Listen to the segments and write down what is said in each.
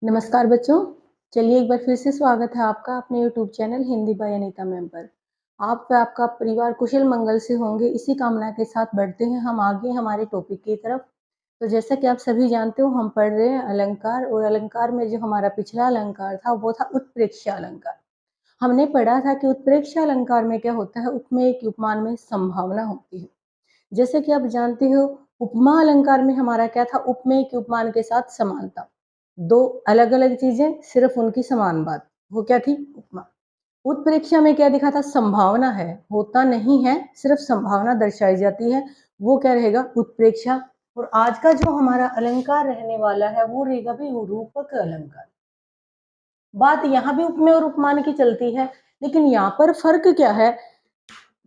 नमस्कार बच्चों। चलिए एक बार फिर से स्वागत है आपका अपने YouTube channel Hindi by Anita ma'am पर। आप व आपका परिवार कुशल मंगल से होंगे, इसी कामना के साथ बढ़ते हैं हम आगे हमारे टॉपिक की तरफ। तो जैसा कि आप सभी जानते हो, हम पढ़ रहे हैं अलंकार, और अलंकार में जो हमारा पिछला अलंकार था वो था उत्प्रेक्षा अलंकार। हमने पढ़ा था कि उत्प्रेक्षा अलंकार में क्या होता है, उपमेय की उपमान में संभावना होती है। जैसे कि आप जानते हो, उपमा अलंकार में हमारा क्या था, उपमेय की उपमान के साथ समानता। दो अलग अलग चीजें, सिर्फ उनकी समान बात, वो क्या थी, उपमा। उत्प्रेक्षा में क्या दिखा था, संभावना है, होता नहीं है, सिर्फ संभावना दर्शाई जाती है, वो क्या रहेगा, उत्प्रेक्षा। और आज का जो हमारा अलंकार रहने वाला है वो रहेगा भी रूपक अलंकार। बात यहाँ भी उपमेय और उपमान की चलती है, लेकिन यहाँ पर फर्क क्या है।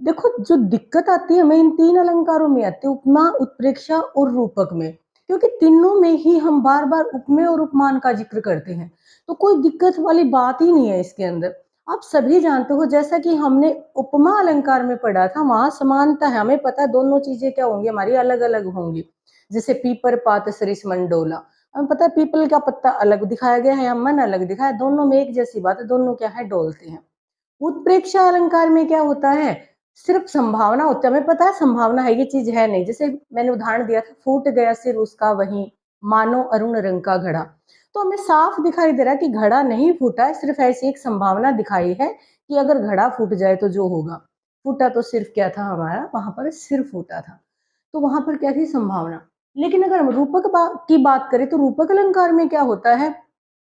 देखो, जो दिक्कत आती है हमें इन तीन अलंकारों में आती है, उपमा, उत्प्रेक्षा और रूपक में, क्योंकि तीनों में ही हम बार बार उपमेय और उपमान का जिक्र करते हैं, तो कोई दिक्कत वाली बात ही नहीं है इसके अंदर। आप सभी जानते हो, जैसा कि हमने उपमा अलंकार में पढ़ा था, वहां समानता है, हमें पता है दोनों चीजें क्या होंगी, हमारी अलग अलग होंगी। जैसे पीपर पात सरिस मंडोला, हमें पता है पीपल का पत्ता अलग दिखाया गया है या मन अलग दिखाया, दोनों में एक जैसी बात है, दोनों क्या है, डोलते हैं। उत्प्रेक्षा अलंकार में क्या होता है, सिर्फ संभावना होती है, हमें पता है संभावना है, ये चीज है नहीं। जैसे मैंने उदाहरण दिया था, फूट गया सिर उसका वहीं, मानो अरुण रंग का घड़ा। तो हमें साफ दिखाई दे रहा है कि घड़ा नहीं फूटा है, सिर्फ ऐसी एक संभावना दिखाई है कि अगर घड़ा फूट जाए तो जो होगा। फूटा तो सिर्फ क्या था, हमारा वहां पर सिर फूटा था, तो वहां पर क्या थी, संभावना। लेकिन अगर हम की बात करें तो रूपक अलंकार में क्या होता है,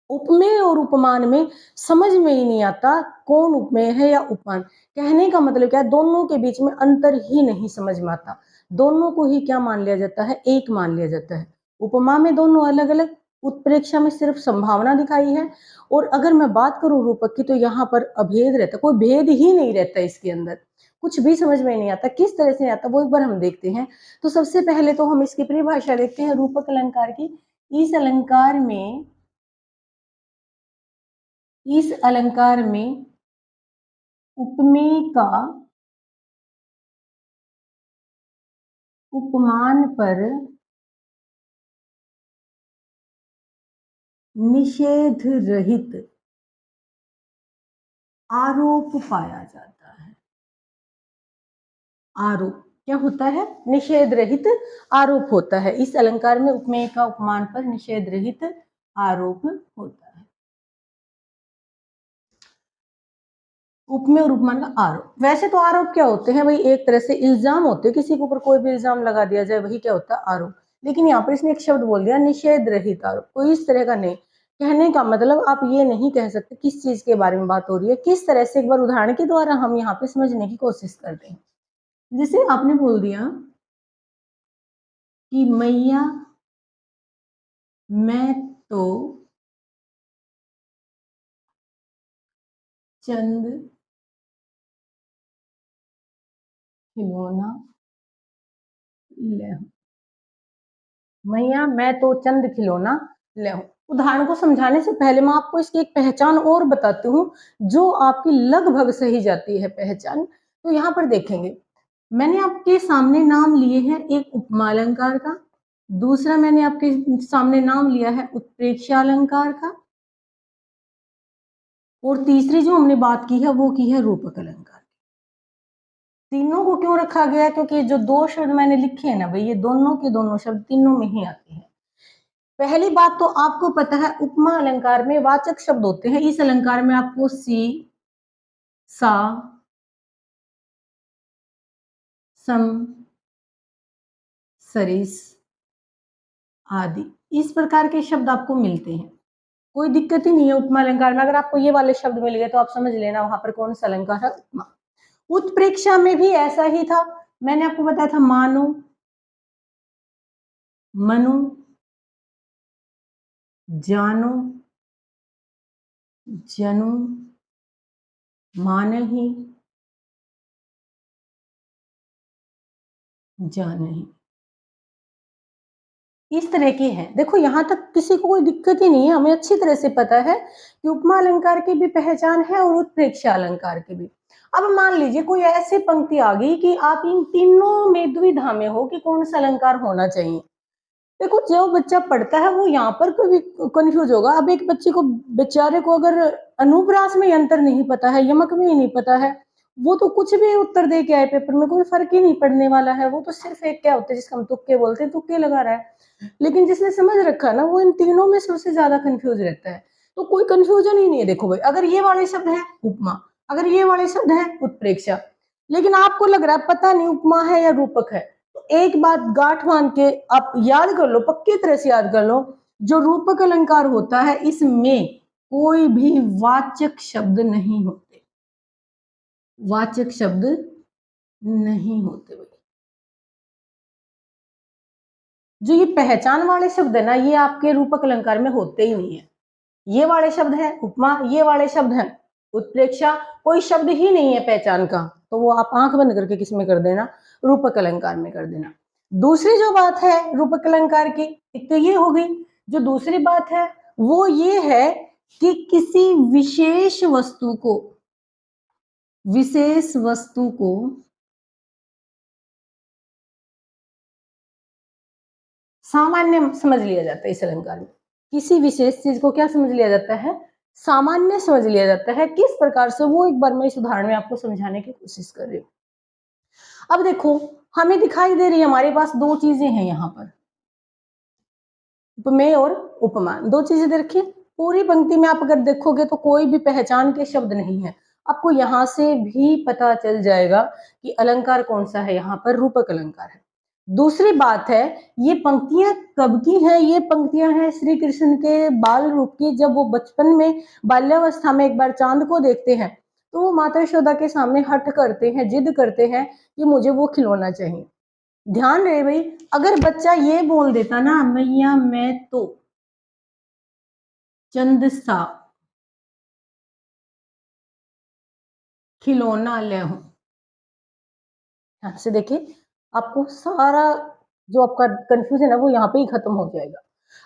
उपमेय और उपमान में समझ में ही नहीं आता कौन उपमेय है या उपमान। कहने का मतलब क्या है, दोनों के बीच में अंतर ही नहीं समझ में आता, दोनों को ही क्या मान लिया जाता है, एक मान लिया जाता है। उपमा में दोनों अलग अलग, उत्प्रेक्षा में सिर्फ संभावना दिखाई है। और अगर मैं बात करूं रूपक की, तो यहाँ पर अभेद रहता, कोई भेद ही नहीं रहता इसके अंदर, कुछ भी समझ में नहीं आता, किस तरह से आता वो एक बार हम देखते हैं। तो सबसे पहले तो हम इसकी परिभाषा देखते हैं रूपक अलंकार की। इस अलंकार में उपमेय का उपमान पर निषेध रहित आरोप पाया जाता है। आरोप क्या होता है, निषेध रहित आरोप होता है। इस अलंकार में उपमेय का उपमान पर निषेध रहित आरोप होता है। उपमेय और उपमान का आरोप, वैसे तो आरोप क्या होते हैं भाई, एक तरह से इल्जाम होते हैं, किसी के ऊपर कोई भी इल्जाम लगा दिया जाए वही क्या होता है, आरोप। लेकिन यहाँ पर इसने एक शब्द बोल दिया, निषेध रहित आरोप, कोई इस तरह का नहीं। कहने का मतलब आप ये नहीं कह सकते किस चीज के बारे में बात हो रही है, किस तरह से, एक बार उदाहरण के द्वारा हम यहाँ पे समझने की कोशिश करते हैं। जैसे आपने बोल दिया कि मैया मैं तो चंद खिलौना ले, मैया मैं तो चंद खिलौना ले। उदाहरण को समझाने से पहले मैं आपको इसकी एक पहचान और बताती हूँ, जो आपकी लगभग सही जाती है पहचान। तो यहाँ पर देखेंगे, मैंने आपके सामने नाम लिए हैं एक उपमा अलंकार का, दूसरा मैंने आपके सामने नाम लिया है उत्प्रेक्षा अलंकार का, और तीसरी जो हमने बात की है वो की है रूपक अलंकार। तीनों को क्यों रखा गया, क्योंकि जो दो शब्द मैंने लिखे हैं ना भाई, ये दोनों के दोनों शब्द तीनों में ही आते हैं। पहली बात तो आपको पता है, उपमा अलंकार में वाचक शब्द होते हैं, इस अलंकार में आपको सी, सा, सम, सरिस आदि, इस प्रकार के शब्द आपको मिलते हैं। कोई दिक्कत ही नहीं है उपमा अलंकार में, अगर आपको ये वाले शब्द मिल गए तो आप समझ लेना वहां पर कौन सा अलंकार है, उपमा। उत्प्रेक्षा में भी ऐसा ही था, मैंने आपको बताया था, मानो, मनु, जानो, जनु, मानही, जानही, इस तरह के हैं। देखो यहाँ तक किसी को कोई दिक्कत ही नहीं है, हमें अच्छी तरह से पता है कि उपमा अलंकार की भी पहचान है और उत्प्रेक्षा अलंकार की भी। अब मान लीजिए कोई ऐसी पंक्ति आ गई कि आप इन तीनों में दुविधा में हो कि कौन सा अलंकार होना चाहिए, देखो जो बच्चा पढ़ता है वो यहाँ पर कभी कंफ्यूज होगा। अब एक बच्चे को बेचारे को अगर अनुप्रास में यंत्र नहीं पता है, यमक में ही नहीं पता है, वो तो कुछ भी उत्तर दे के आए पेपर में, कोई फर्क ही नहीं पड़ने वाला है। वो तो सिर्फ एक क्या होता है जिसको हम तुक्के बोलते हैं, तुक्के लगा रहा है। लेकिन जिसने समझ रखा है ना, वो इन तीनों में सबसे ज्यादा कंफ्यूज रहता है। तो कोई कंफ्यूजन ही नहीं है। देखो भाई, अगर ये वाले शब्द है उपमा, अगर ये वाले शब्द है उत्प्रेक्षा, लेकिन आपको लग रहा है पता नहीं उपमा है या रूपक है, तो एक बात गांठ बांध के आप याद कर लो, पक्की तरह से याद कर लो, जो रूपक अलंकार होता है इसमें कोई भी वाचक शब्द नहीं होते, वाचक शब्द नहीं होते भाई। जो ये पहचान वाले शब्द है ना, ये आपके रूपक अलंकार में होते ही नहीं है। ये वाले शब्द है उपमा, ये वाले शब्द है उत्प्रेक्षा, कोई शब्द ही नहीं है पहचान का, तो वो आप आंख बंद करके किस में कर देना, रूपक अलंकार में कर देना। दूसरी जो बात है रूपक अलंकार की, एक तो ये हो गई। जो दूसरी बात है वो ये है कि किसी विशेष वस्तु को सामान्य समझ लिया जाता है। इस अलंकार में किसी विशेष चीज को क्या समझ लिया जाता है, सामान्य समझ लिया जाता है। किस प्रकार से, वो एक बार मैं इस उदाहरण में आपको समझाने की कोशिश कर रही हूँ। अब देखो, हमें दिखाई दे रही है, हमारे पास दो चीजें हैं यहाँ पर, उपमेय और उपमान, दो चीजें दे रखी। पूरी पंक्ति में आप अगर देखोगे तो कोई भी पहचान के शब्द नहीं है। आपको यहां से भी पता चल जाएगा कि अलंकार कौन सा है, यहाँ पर रूपक अलंकार है। दूसरी बात है, ये पंक्तियां कब की हैं, ये पंक्तियां हैं श्री कृष्ण के बाल रूप की। जब वो बचपन में बाल्यावस्था में एक बार चांद को देखते हैं, तो वो माता यशोदा के सामने हठ करते हैं, जिद करते हैं कि मुझे वो खिलौना चाहिए। ध्यान रहे भाई, अगर बच्चा ये बोल देता ना, मैया मैं तो चंद सा खिलौना ले हूं, यहाँ से देखिए आपको सारा जो आपका कंफ्यूजन है वो यहाँ पे ही खत्म हो जाएगा।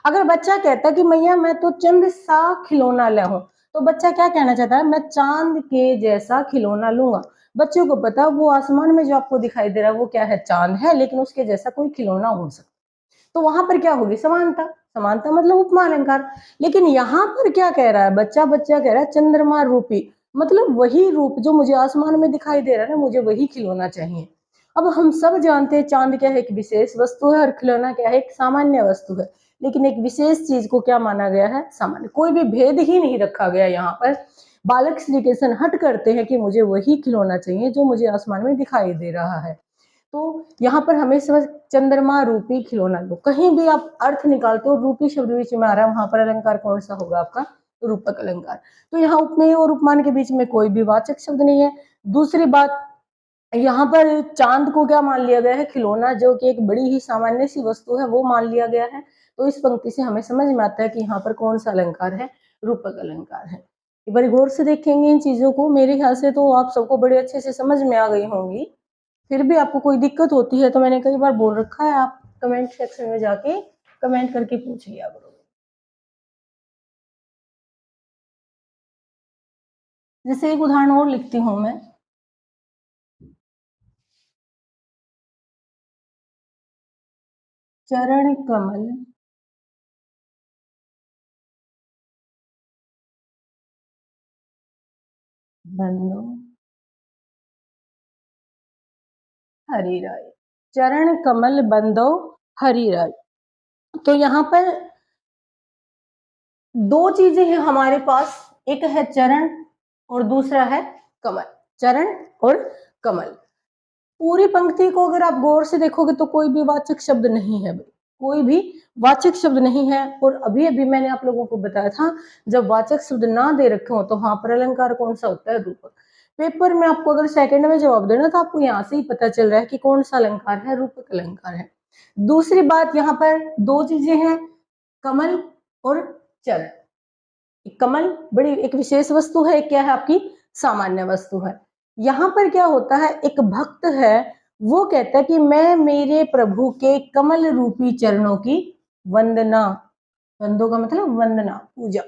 अगर बच्चा कहता कि मैया मैं तो चंद सा खिलौना ले हूं, तो बच्चा क्या कहना चाहता है, मैं चांद के जैसा खिलौना लूंगा। बच्चों को पता वो आसमान में जो आपको दिखाई दे रहा है वो क्या है, चांद है, लेकिन उसके जैसा कोई खिलौना हो सकता। तो वहां पर क्या होगी, समानता। समानता मतलब उपमा अलंकार। लेकिन यहाँ पर क्या कह रहा है बच्चा, बच्चा कह रहा है चंद्रमा रूपी, मतलब वही रूप जो मुझे आसमान में दिखाई दे रहा है ना, मुझे वही खिलौना चाहिए। अब हम सब जानते हैं चांद क्या है, एक विशेष वस्तु है, और खिलौना क्या है, एक सामान्य वस्तु है। लेकिन एक विशेष चीज को क्या माना गया है, सामान्य। कोई भी भेद ही नहीं रखा गया यहाँ पर। बालक श्री कृष्ण हट करते हैं कि मुझे वही खिलौना चाहिए जो मुझे आसमान में दिखाई दे रहा है। तो यहाँ पर हमें समझ, चंद्रमा रूपी खिलौना लो, कहीं भी आप अर्थ निकालते हो रूपी शब्द बीच में आ रहा है, वहां पर अलंकार कौन सा होगा आपका, रूपक अलंकार। तो यहाँ उपमेय और उपमान के बीच में कोई भी वाचक शब्द नहीं है। दूसरी बात, यहाँ पर चांद को क्या मान लिया गया है, खिलौना, जो कि एक बड़ी ही सामान्य सी वस्तु है, वो मान लिया गया है। तो इस पंक्ति से हमें समझ में आता है कि यहाँ पर कौन सा अलंकार है, रूपक अलंकार है। एक बार गौर से देखेंगे इन चीजों को, मेरे ख्याल से तो आप सबको बड़े अच्छे से समझ में आ गई होंगी। फिर भी आपको कोई दिक्कत होती है तो मैंने कई बार बोल रखा है, आप कमेंट सेक्शन में जाके कमेंट करके पूछ लिया करो। जैसे एक उदाहरण और लिखती हूं मैं, चरण कमल बंदो हरि राय, चरण कमल बंदो हरि राय। तो यहाँ पर दो चीजें हैं हमारे पास, एक है चरण और दूसरा है कमल। चरण और कमल, पूरी पंक्ति को अगर आप गौर से देखोगे तो कोई भी वाचक शब्द नहीं है भाई, कोई भी वाचक शब्द नहीं है। और अभी अभी मैंने आप लोगों को बताया था, जब वाचक शब्द ना दे रखे हो तो वहां पर अलंकार कौन सा होता है, रूपक। पेपर में आपको अगर सेकंड में जवाब देना तो आपको यहाँ से ही पता चल रहा है कि कौन सा अलंकार है, रूपक अलंकार है। दूसरी बात, यहाँ पर दो चीजें हैं, कमल और चरण। कमल बड़ी एक विशेष वस्तु है, क्या है आपकी सामान्य वस्तु है। यहाँ पर क्या होता है, एक भक्त है, वो कहता है कि मैं मेरे प्रभु के कमल रूपी चरणों की वंदना, वंदो का मतलब वंदना, पूजा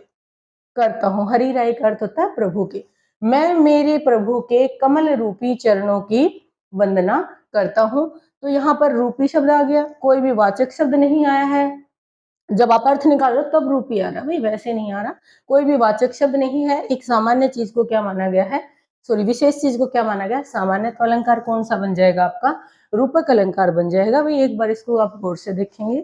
करता हूँ। हरि राय का अर्थ होता है प्रभु के। मैं मेरे प्रभु के कमल रूपी चरणों की वंदना करता हूँ। तो यहाँ पर रूपी शब्द आ गया, कोई भी वाचक शब्द नहीं आया है। जब आप अर्थ निकाल रहे हो तब रूपी आ रहा है, भाई वैसे नहीं आ रहा। कोई भी वाचक शब्द नहीं है। एक सामान्य चीज को क्या माना गया है, सॉरी विशेष चीज को क्या माना गया है, सामान्य। तो अलंकार कौन सा बन जाएगा आपका, रूपक अलंकार बन जाएगा। भाई एक बार इसको आप गौर से देखेंगे,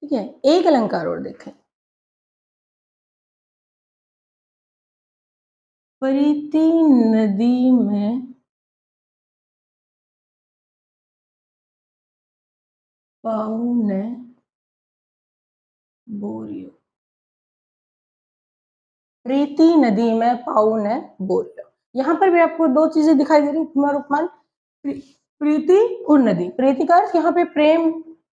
ठीक है। एक अलंकार और देखें, प्रीति नदी में पाऊ ने बोरियो, प्रीति नदी में पाऊ ने बोरियो। यहाँ पर भी आपको दो चीजें दिखाई दे रही, उपमा और उपमान। प्रीति और नदी, प्रीति का अर्थ यहाँ पे प्रेम,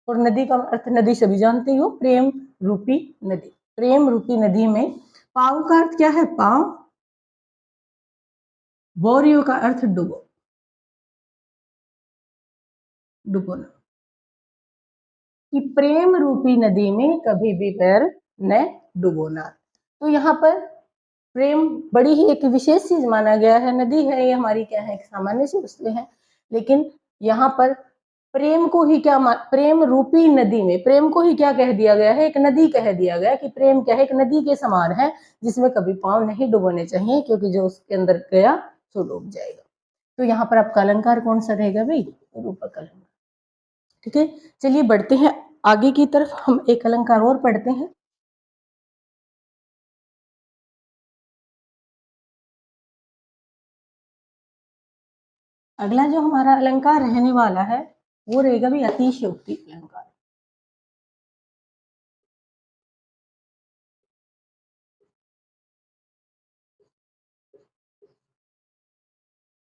और नदी का अर्थ नदी सभी जानते हो, प्रेम रूपी नदी। प्रेम रूपी नदी में पाव का अर्थ क्या है, पाव। बोरियो का अर्थ डुबो, डुबोना। कि प्रेम रूपी नदी में कभी भी पैर न डुबोना। तो यहाँ पर प्रेम बड़ी ही एक विशेष चीज माना गया है। नदी है ये हमारी क्या है, एक सामान्य सी वस्तु है, लेकिन यहाँ पर प्रेम को ही क्या, प्रेम रूपी नदी में प्रेम को ही क्या कह दिया गया है, एक नदी कह दिया गया कि प्रेम क्या है, एक नदी के समान है, जिसमें कभी पांव नहीं डुबोने चाहिए, क्योंकि जो उसके अंदर गया सो डूब जाएगा। तो यहाँ पर आपका अलंकार कौन सा रहेगा भाई, रूपक अलंकार। ठीक है, चलिए बढ़ते हैं आगे की तरफ, हम एक अलंकार और पढ़ते हैं। अगला जो हमारा अलंकार रहने वाला है वो रहेगा भी अतिशयोक्ति अलंकार।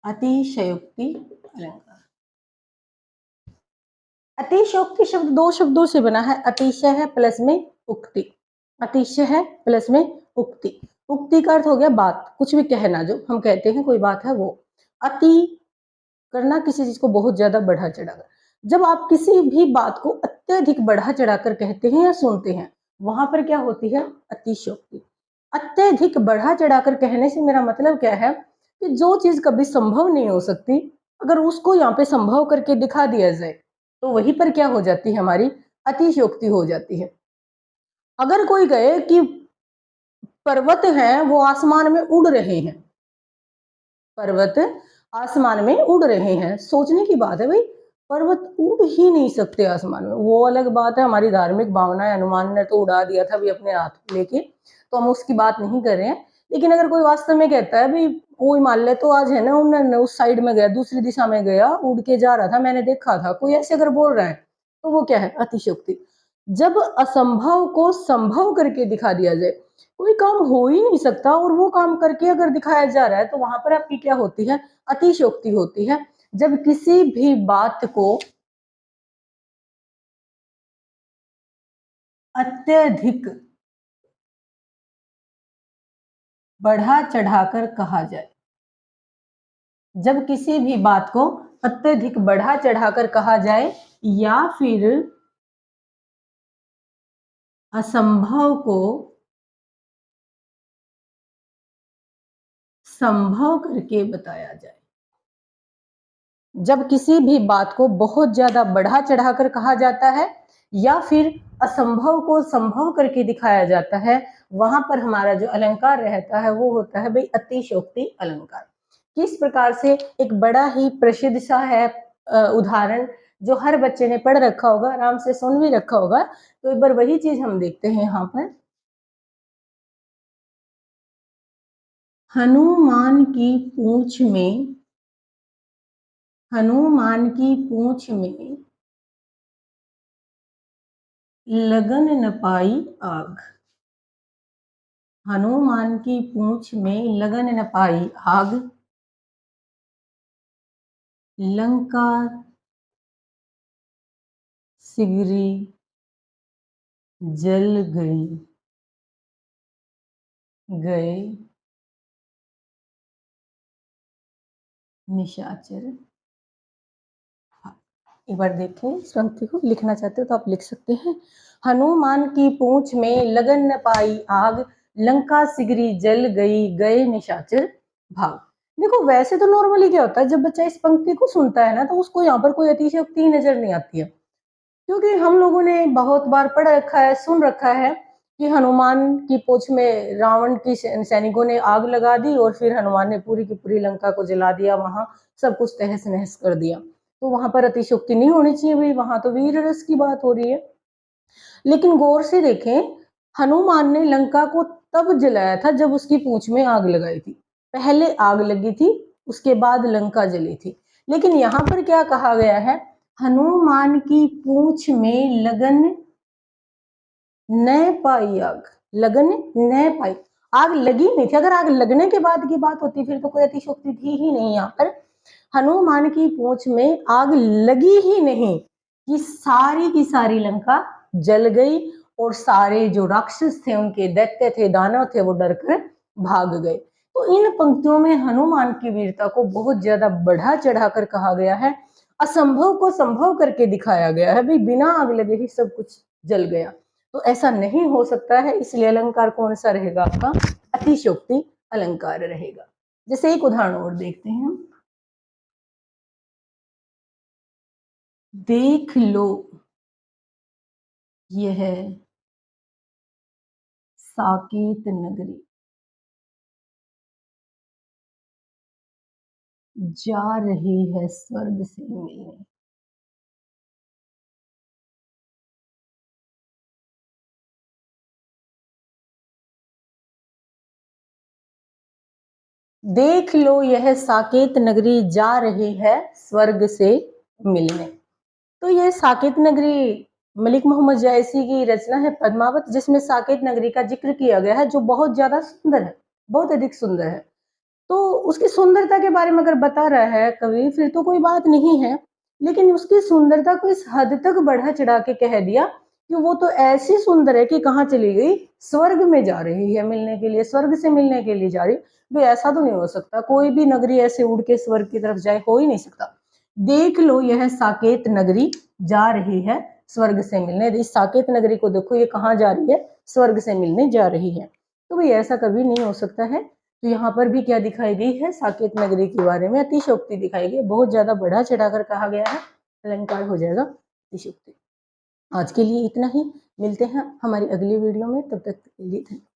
अतिशयोक्ति अलंकार। अतिशयोक्ति शब्द दो शब्दों से बना है, अतिशय है प्लस में उक्ति। अतिशय है प्लस में उक्ति। उक्ति का अर्थ हो गया बात, कुछ भी कहना, जो हम कहते हैं कोई बात है वो। अति करना, किसी चीज को बहुत ज्यादा बढ़ा चढ़ाकर। जब आप किसी भी बात को अत्यधिक बढ़ा चढ़ाकर कहते हैं या सुनते हैं, वहां पर क्या होती है, अतिशयोक्ति। अत्यधिक बढ़ा चढ़ाकर कहने से मेरा मतलब क्या है कि जो चीज कभी संभव नहीं हो सकती, अगर उसको यहाँ पे संभव करके दिखा दिया जाए, तो वहीं पर क्या हो जाती है, हमारी अतिशयोक्ति हो जाती है। अगर कोई कहे कि पर्वत है वो आसमान में उड़ रहे हैं, पर्वत आसमान में उड़ रहे हैं, सोचने की बात है भाई, पर्वत उड़ ही नहीं सकते आसमान में। वो अलग बात है, हमारी धार्मिक भावना है, हनुमान ने तो उड़ा दिया था भी अपने हाथ लेके, तो हम उसकी बात नहीं कर रहे हैं। लेकिन अगर कोई वास्तव में कहता है भाई वो हिमालय तो आज है ना, उन्होंने उस साइड में गया, दूसरी दिशा में गया, उड़ के जा रहा था, मैंने देखा था, कोई ऐसे अगर बोल रहा है, तो वो क्या है, अतिशयोक्ति। जब असंभव को संभव करके दिखा दिया जाए, कोई काम हो ही नहीं सकता और वो काम करके अगर दिखाया जा रहा है, तो वहां पर आपकी क्या होती है, अतिशयोक्ति होती है। जब किसी भी बात को अत्यधिक बढ़ा चढ़ाकर कहा जाए, जब किसी भी बात को अत्यधिक बढ़ा चढ़ाकर कहा जाए, या फिर असंभव को संभव करके बताया जाए। जब किसी भी बात को बहुत ज्यादा बढ़ा चढ़ाकर कहा जाता है, या फिर असंभव को संभव करके दिखाया जाता है, वहां पर हमारा जो अलंकार रहता है वो होता है भाई अतिशयोक्ति अलंकार। किस प्रकार से, एक बड़ा ही प्रसिद्ध सा है उदाहरण, जो हर बच्चे ने पढ़ रखा होगा, आराम से सुन भी रखा होगा। तो एक बार वही चीज हम देखते हैं यहाँ पर। हनुमान की पूंछ में, हनुमान की पूंछ में लगन न पाई आग। हनुमान की पूंछ में लगन न पाई आग, लंका सिगरी जल गई, गए निशाचर। एक बार देखें इस पंक्ति को, लिखना चाहते हो तो आप लिख सकते हैं। हनुमान की पूंछ में लगन न पाई आग, लंका सिगरी जल गई, गए निशाचर भाग। देखो वैसे तो नॉर्मली क्या होता है, जब बच्चा इस पंक्ति को सुनता है ना, तो उसको यहाँ पर कोई अतिशयोक्ति ही नजर नहीं आती है, क्योंकि हम लोगों ने बहुत बार पढ़ रखा है, सुन रखा है कि हनुमान की पूंछ में रावण की सैनिकों ने आग लगा दी और फिर हनुमान ने पूरी की पूरी लंका को जला दिया, वहां सब कुछ तहस नहस कर दिया। तो वहां पर अतिशयोक्ति नहीं होनी चाहिए भाई, वहां तो वीर रस की बात हो रही है। लेकिन गौर से देखें, हनुमान ने लंका को तब जलाया था जब उसकी पूंछ में आग लगाई थी। पहले आग लगी थी, उसके बाद लंका जली थी। लेकिन यहाँ पर क्या कहा गया है, हनुमान की पूंछ में लगन न पाई आग, लगन न पाई, आग लगी नहीं थी। अगर आग लगने के बाद की बात होती फिर तो कोई अतिशयोक्ति थी ही नहीं। यहाँ पर हनुमान की पूंछ में आग लगी ही नहीं कि सारी की सारी लंका जल गई और सारे जो राक्षस थे, उनके दैत्य थे, दानव थे, वो डरकर भाग गए। तो इन पंक्तियों में हनुमान की वीरता को बहुत ज्यादा बढ़ा चढ़ाकर कहा गया है, असंभव को संभव करके दिखाया गया है। भाई बिना आग लगे ही सब कुछ जल गया, तो ऐसा नहीं हो सकता है। इसलिए अलंकार कौन सा रहेगा आपका, अतिशयोक्ति अलंकार रहेगा। जैसे एक उदाहरण और देखते हैं हम, देख लो यह साकेत नगरी जा रही है स्वर्ग से मिलने। देख लो यह साकेत नगरी जा रही है स्वर्ग से मिलने। तो यह साकेत नगरी मलिक मोहम्मद जायसी की रचना है पद्मावत, जिसमें साकेत नगरी का जिक्र किया गया है, जो बहुत ज्यादा सुंदर है, बहुत अधिक सुंदर है। तो उसकी सुंदरता के बारे में अगर बता रहा है कवि, फिर तो कोई बात नहीं है। लेकिन उसकी सुंदरता को इस हद तक बढ़ा चढ़ा के कह दिया कि वो तो ऐसी सुंदर है कि कहाँ चली गई, स्वर्ग में जा रही है मिलने के लिए, स्वर्ग से मिलने के लिए जा रही। भाई ऐसा तो नहीं हो सकता, कोई भी नगरी ऐसे उड़ के स्वर्ग की तरफ जाए, हो ही नहीं सकता। देख लो यह साकेत नगरी जा रही है स्वर्ग से मिलने। इस साकेत नगरी को देखो, ये कहाँ जा रही है, स्वर्ग से मिलने जा रही है। तो भाई ऐसा कभी नहीं हो सकता है। तो यहाँ पर भी क्या दिखाई गई है, साकेत नगरी के बारे में अतिशयोक्ति दिखाई गई, बहुत ज्यादा बढ़ा चढ़ाकर कहा गया है, अलंकार हो जाएगा अतिशयोक्ति। आज के लिए इतना ही, मिलते हैं हमारी अगली वीडियो में, तब तक के लिए धन्यवाद।